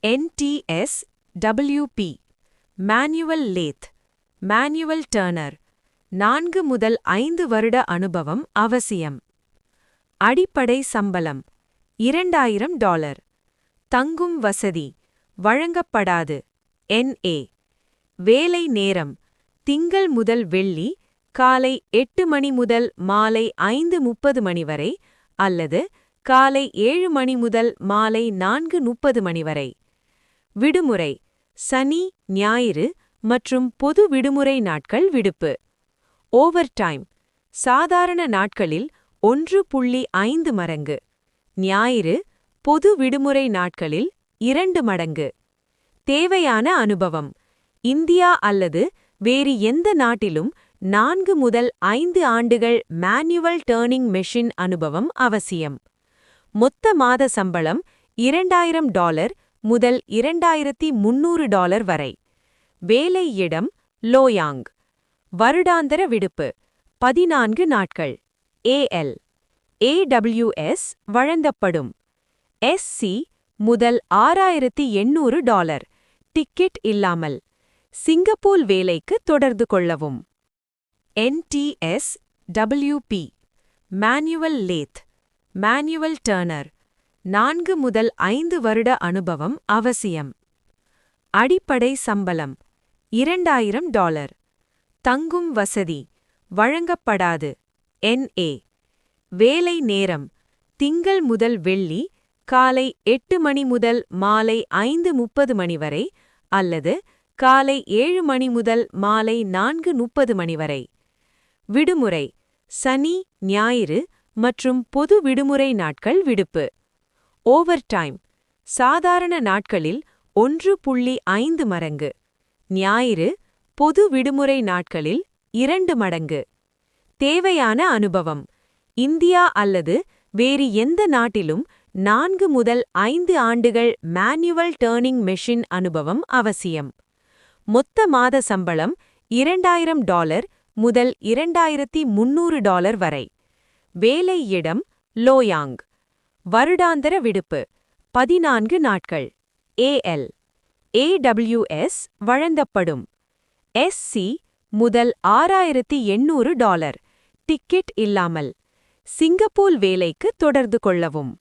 NTS WP manual lathe manual turner 4 முதல் 5 வருட அனுபவம் அவசியம். அடிப்படை சம்பளம் $2000. தங்கும் வசதி வழங்கப்படாது. NA வேலை நேரம் திங்கள் முதல் வெள்ளி காலை 8 மணி முதல் மாலை 5:30 மணி வரை அல்லது காலை 7 மணி முதல் மாலை 4:30 மணி வரை. விடுமுறை சனி ஞாயிறு மற்றும் பொது விடுமுறை நாட்கள் விடுப்பு. ஓவர்டைம் சாதாரண நாட்களில் 1.5 மடங்கு, ஞாயிறு பொது விடுமுறை நாட்களில் 2 மடங்கு. தேவையான அனுபவம் இந்தியா அல்லது வேறு எந்த நாட்டிலும் 4 முதல் 5 ஆண்டுகள் மேனுவல் டர்னிங் மெஷின் அனுபவம் அவசியம். மொத்த மாத சம்பளம் $2000 முதல் $2300 வரை. வேலை இடம் லோயாங். வருடாந்திர விடுப்பு 14 நாட்கள். AL AWS வழங்கப்படும். SC முதல் $6800. டிக்கெட் இல்லாமல். சிங்கப்பூர் வேலைக்கு தொடர்பு கொள்ளவும். NTS WP manual lathe manual turner 4 முதல் 5 வருட அனுபவம் அவசியம். அடிப்படை சம்பளம் $2000. தங்கும் வசதி வழங்கப்படாது. NA வேலை நேரம் திங்கள் முதல் வெள்ளி காலை 8 மணி முதல் மாலை 5:30 மணி வரை அல்லது காலை 7 மணி முதல் மாலை 4:30 மணி வரை. விடுமுறை சனி ஞாயிறு மற்றும் பொது விடுமுறை நாட்கள் விடுப்பு. ஓவர்டைம் சாதாரண நாட்களில் 1.5 மடங்கு, ஞாயிறு பொது விடுமுறை நாட்களில் 2 மடங்கு. தேவையான அனுபவம் இந்தியா அல்லது வேறு எந்த நாட்டிலும் 4 முதல் 5 ஆண்டுகள் மேனுவல் டர்னிங் மெஷின் அனுபவம் அவசியம். மொத்த மாத சம்பளம் $2000 முதல் $2300 வரை. வேலை இடம் லோயாங். வருடாந்திர விடுப்பு 14 நாட்கள். AL AWS வழங்கப்படும். SC முதல் $6800. டிக்கெட் இல்லாமல். சிங்கப்பூர் வேலைக்கு தொடர்பு கொள்ளவும்.